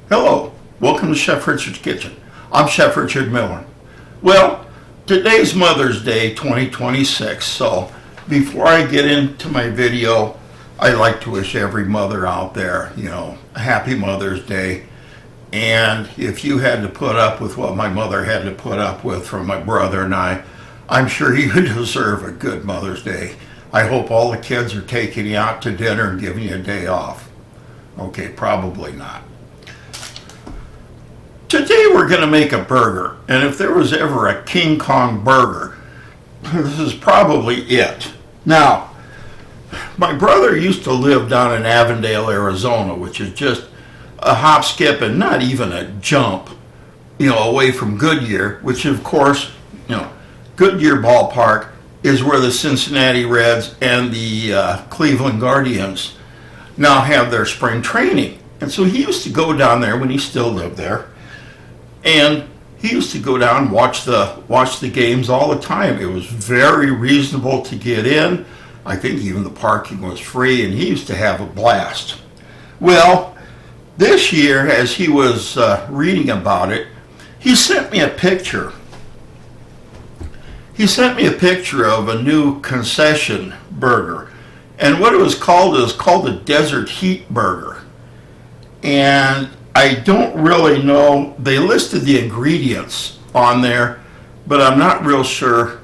Hello, welcome to Chef Richard's Kitchen. I'm Chef Richard Miller. Well, today's Mother's Day 2026, so before I get into my video, I'd like to wish every mother out there, a happy Mother's Day. And if you had to put up with what my mother had to put up with from my brother and I'm sure you deserve a good Mother's Day. I hope all the kids are taking you out to dinner and giving you a day off. Okay, probably not. Today we're going to make a burger, and if there was ever a King Kong burger, this is probably it. Now, my brother used to live down in Avondale, Arizona, which is just a hop, skip, and not even a jump, away from Goodyear, which of course, Goodyear Ballpark is where the Cincinnati Reds and the Cleveland Guardians now have their spring training. And so he used to go down there when he still lived there. And he used to go down and watch the games all the time. It was very reasonable to get in. I think even the parking was free, and he used to have a blast. Well, this year, as he was reading about it, he sent me a picture. He sent me a picture of a new concession burger. And what it was called is called a Desert Heat Burger. And I don't really know, they listed the ingredients on there, but I'm not real sure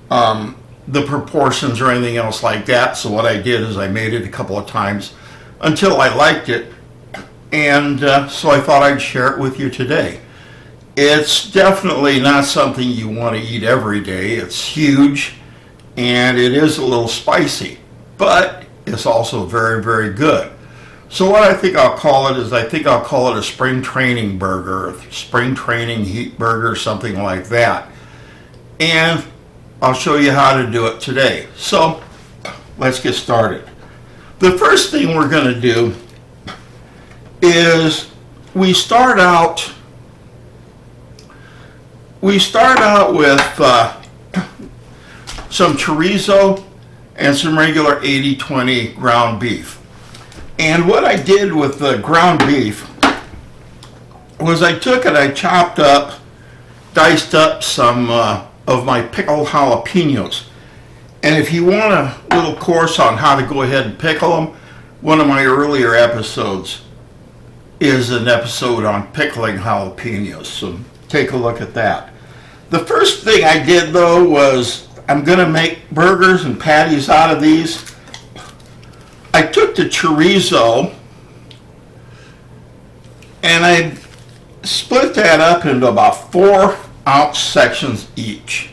the proportions or anything else like that. So what I did is I made it a couple of times until I liked it, and so I thought I'd share it with you today. It's definitely not something you want to eat every day. It's huge, and it is a little spicy, but it's also very, very good. So what I think I'll call it is a spring training burger, spring training heat burger, something like that. And I'll show you how to do it today. So let's get started. The first thing we're going to do is we start out with some chorizo and some regular 80-20 ground beef. And what I did with the ground beef was I took it, I chopped up, diced up some of my pickled jalapenos. And if you want a little course on how to go ahead and pickle them, one of my earlier episodes is an episode on pickling jalapenos. So take a look at that. The first thing I did though was I'm going to make burgers and patties out of these. I took the chorizo and I split that up into about 4-ounce sections each.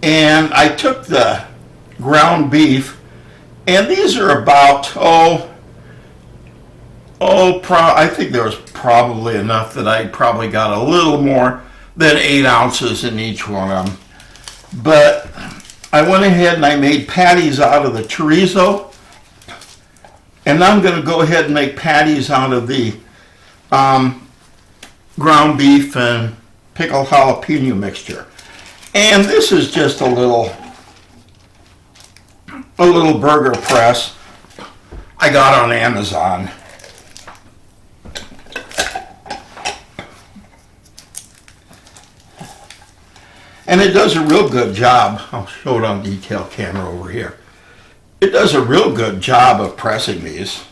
And I took the ground beef, and these are about, I think there was probably enough that I probably got a little more than 8 ounces in each one of them. But I went ahead and I made patties out of the chorizo. And now I'm going to go ahead and make patties out of the ground beef and pickled jalapeno mixture. And this is just a little burger press I got on Amazon. And it does a real good job. I'll show it on detail camera over here. It does a real good job of pressing these.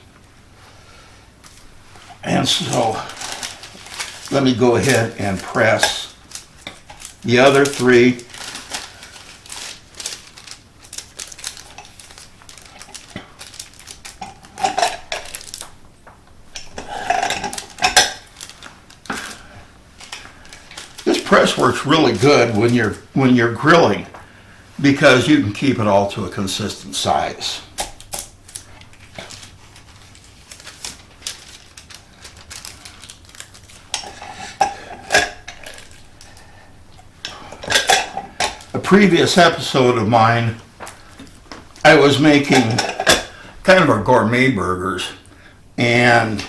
And so let me go ahead and press the other 3. This press works really good when you're grilling, because you can keep it all to a consistent size. A previous episode of mine, I was making kind of a gourmet burgers, and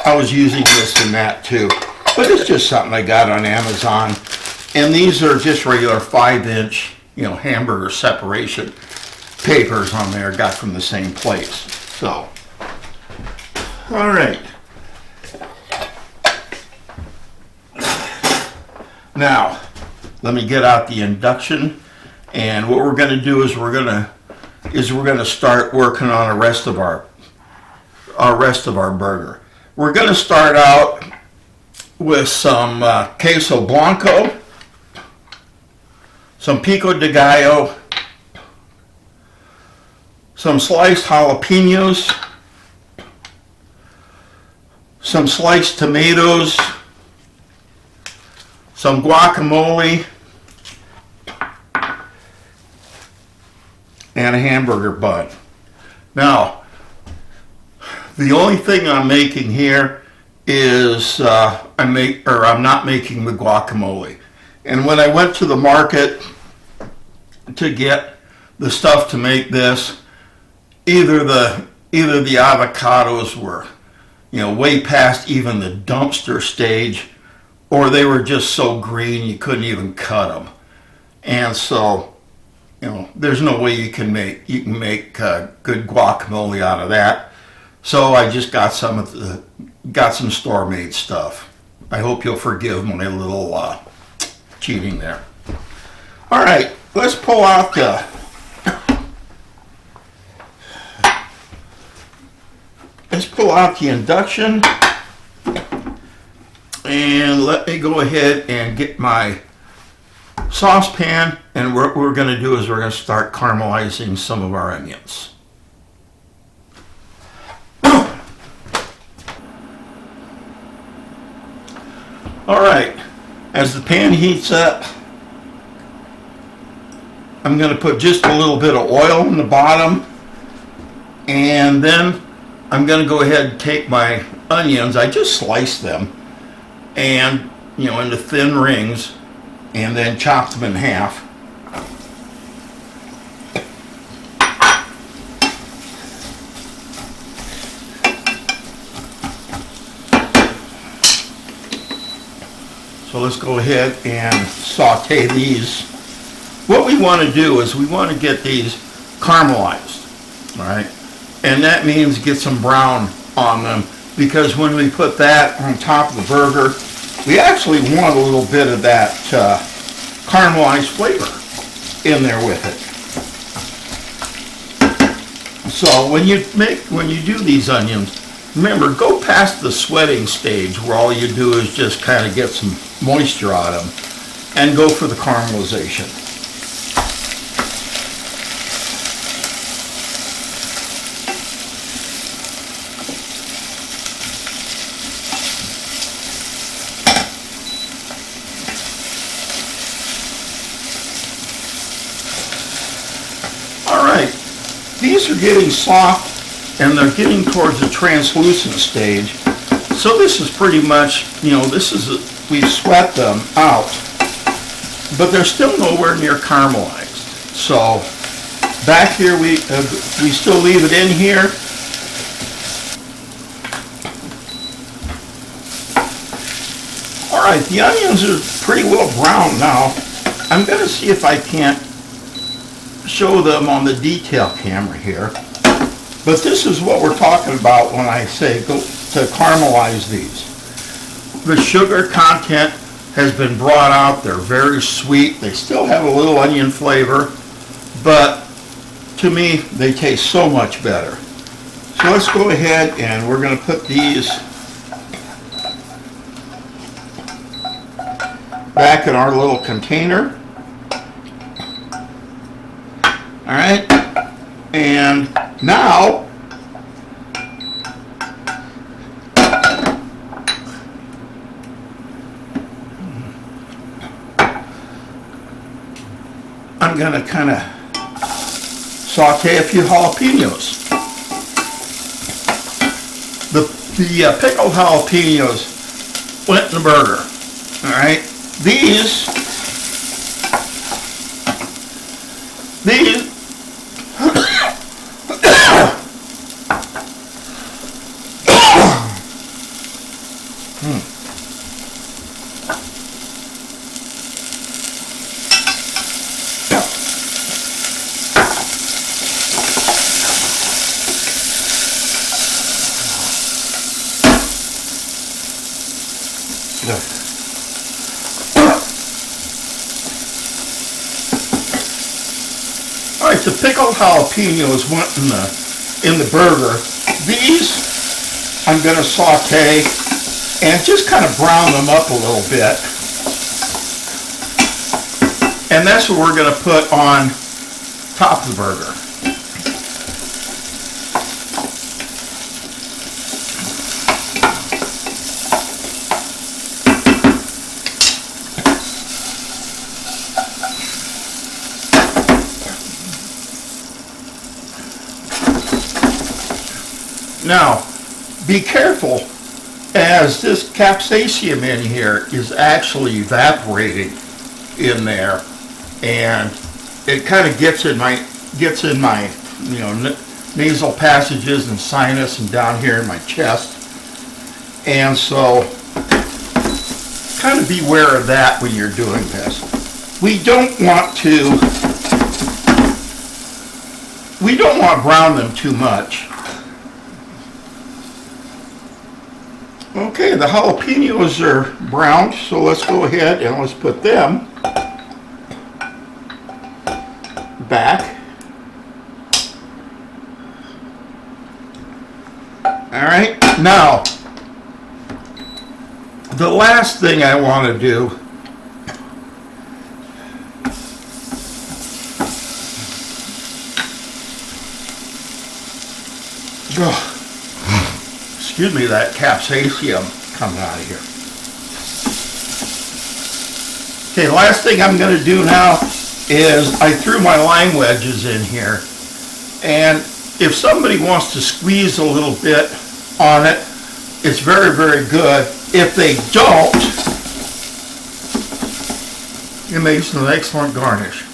I was using this and that too. But it's just something I got on Amazon, and these are just regular 5-inch hamburger separation papers on there, got from the same place. So, all right. Now, let me get out the induction, and what we're going to do is we're going to start working on the rest of our burger. We're going to start out with some queso blanco, some pico de gallo, some sliced jalapenos, some sliced tomatoes, some guacamole, and a hamburger bun. Now, the only thing I'm making here is I'm not making the guacamole. And when I went to the market to get the stuff to make this, either the avocados were, way past even the dumpster stage, or they were just so green you couldn't even cut them. And so, there's no way you can make good guacamole out of that. So I just got some store-made stuff. I hope you'll forgive my little cheating there. All right, let's pull out the induction, and let me go ahead and get my saucepan, and what we're going to do is we're going to start caramelizing some of our onions. All right, as the pan heats up, I'm going to put just a little bit of oil in the bottom, and then I'm going to go ahead and take my onions. I just slice them, and into thin rings, and then chop them in half. So let's go ahead and saute these. What we want to do is we want to get these caramelized, all right? And that means get some brown on them, because when we put that on top of the burger, we actually want a little bit of that caramelized flavor in there with it. So when you do these onions, remember, go past the sweating stage where all you do is just kind of get some moisture out of them, and go for the caramelization. These are getting soft, and they're getting towards the translucent stage. So this is pretty much, we've sweat them out, but they're still nowhere near caramelized. So back here, we still leave it in here. All right, the onions are pretty well browned now. I'm going to see if I can't show them on the detail camera here, but this is what we're talking about when I say go to caramelize these. The sugar content has been brought out. They're very sweet. They still have a little onion flavor, but to me they taste so much better. So let's go ahead, and we're going to put these back in our little container. All right, and now I'm going to kind of saute a few jalapenos. The pickled jalapenos went in the burger. All right, these right, the pickled jalapenos went in the burger. These I'm going to saute and just kind of brown them up a little bit. And that's what we're going to put on top of the burger. Now, be careful, as this capsaicin in here is actually evaporating in there, and it kind of gets in my nasal passages and sinus and down here in my chest, and so kind of beware of that when you're doing this. We don't want to brown them too much. Okay, the jalapenos are browned, so let's go ahead and let's put them back. All right, now the last thing I want to do excuse me, that capsaicin coming out of here. Okay, last thing I'm going to do now is I threw my lime wedges in here, and if somebody wants to squeeze a little bit on it, it's very, very good. If they don't, it makes an excellent garnish.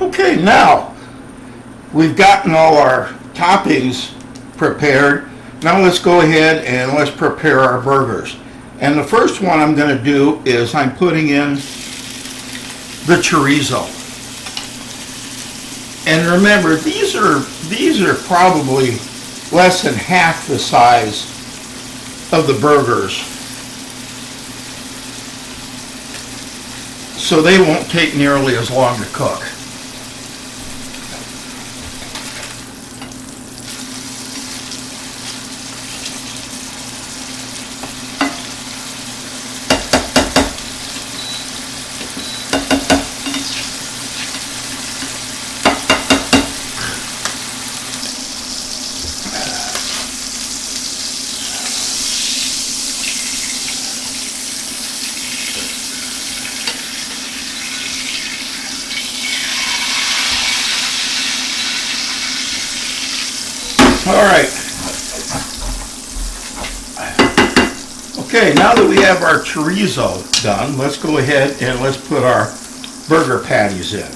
Okay, now we've gotten all our toppings prepared. Now let's go ahead and let's prepare our burgers. And the first one I'm going to do is I'm putting in the chorizo. And remember, these are probably less than half the size of the burgers, so they won't take nearly as long to cook. All right. Okay, now that we have our chorizo done, let's go ahead and let's put our burger patties in.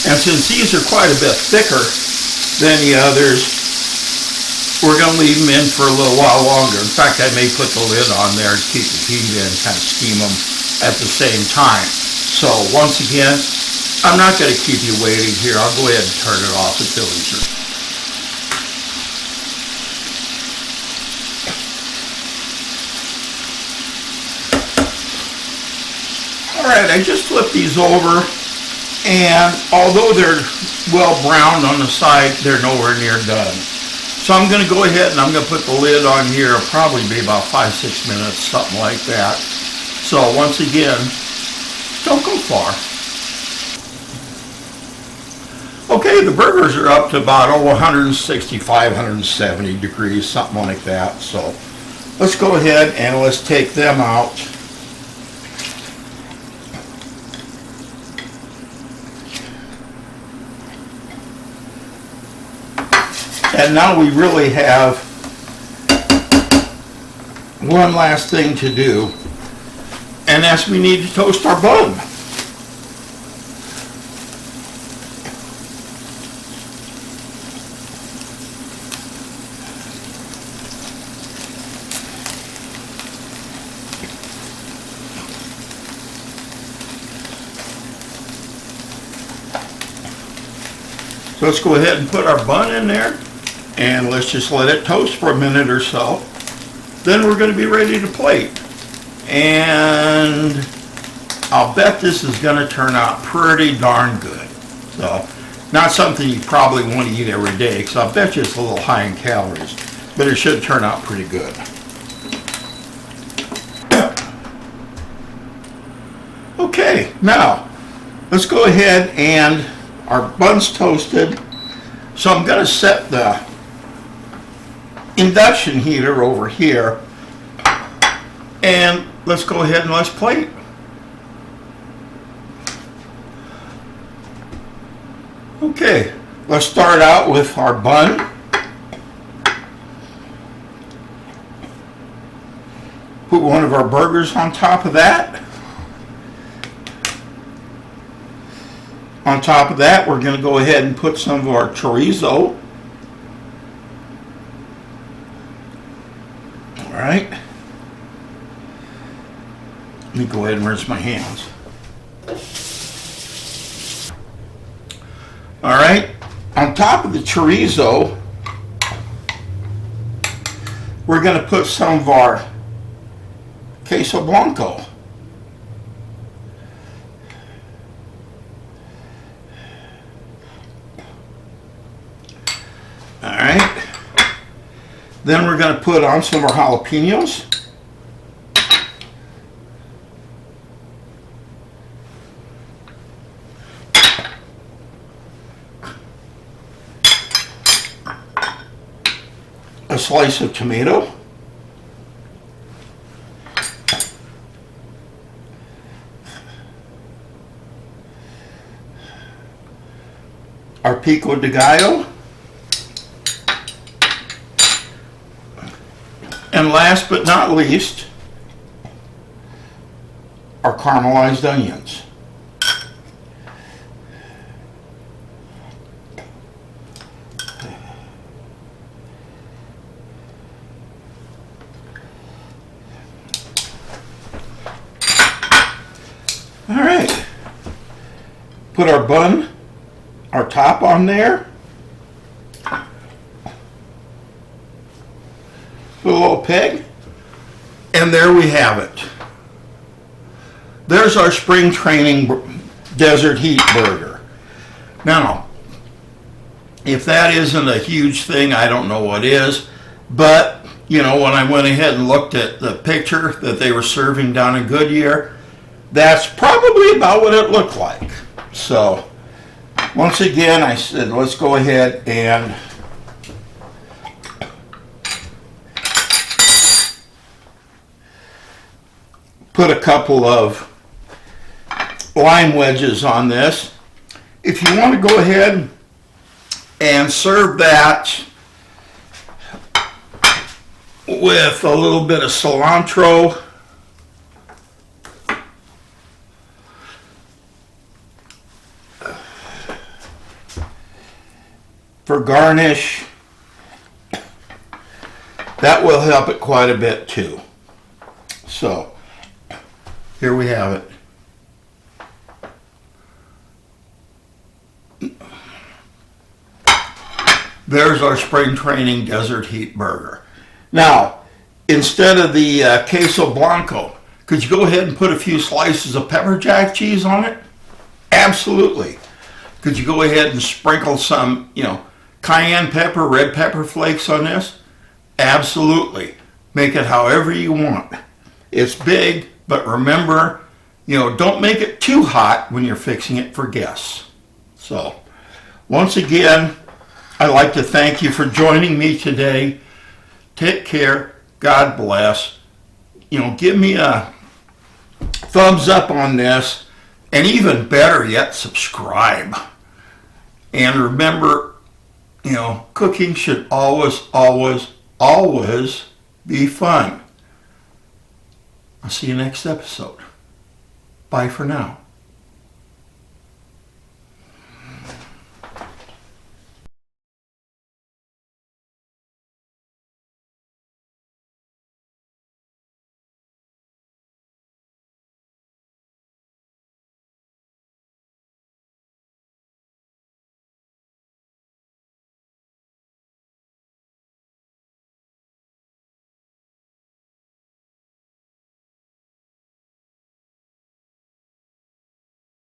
And since these are quite a bit thicker than the others, we're going to leave them in for a little while longer. In fact, I may put the lid on there to keep the heat in, kind of steam them at the same time. So once again, I'm not going to keep you waiting here. I'll go ahead and turn it off until these are. All right, I just flipped these over. And although they're well browned on the side, they're nowhere near done. So I'm going to go ahead and I'm going to put the lid on here. It'll probably be about 5-6 minutes, something like that. So once again, don't go far. Okay, the burgers are up to about 165, 170 degrees, something like that. So let's go ahead and let's take them out. And now we really have one last thing to do, and that's we need to toast our bun. So let's go ahead and put our bun in there, and let's just let it toast for a minute or so. Then we're going to be ready to plate. And I'll bet this is going to turn out pretty darn good. So, not something you probably want to eat every day, because I'll bet you it's a little high in calories. But it should turn out pretty good. Okay, now, let's go ahead and our bun's toasted. So I'm going to set the induction heater over here, and let's go ahead and let's plate. Okay, let's start out with our bun. Put one of our burgers on top of that. On top of that, we're going to go ahead and put some of our chorizo. All right. Let me go ahead and rinse my hands. All right. On top of the chorizo, we're going to put some of our queso blanco. Alright, then we're going to put on some of our jalapenos. A slice of tomato. Our pico de gallo. And last but not least, our caramelized onions. All right. Put our bun, our top on there. Put a little peg, and there we have it. There's our spring training desert heat burger. Now, if that isn't a huge thing, I don't know what is, but you know, when I went ahead and looked at the picture that they were serving down in Goodyear, that's probably about what it looked like. So, once again, I said, let's go ahead and put a couple of lime wedges on this. If you want to go ahead and serve that with a little bit of cilantro, for garnish, that will help it quite a bit too. So, here we have it. There's our spring training desert heat burger. Now, instead of the queso blanco, could you go ahead and put a few slices of pepper jack cheese on it? Absolutely. Could you go ahead and sprinkle some, cayenne pepper, red pepper flakes on this? Absolutely. Make it however you want. It's big. But remember, don't make it too hot when you're fixing it for guests. So, once again, I'd like to thank you for joining me today. Take care. God bless. Give me a thumbs up on this. And even better yet, subscribe. And remember, cooking should always, always, always be fun. I'll see you next episode. Bye for now.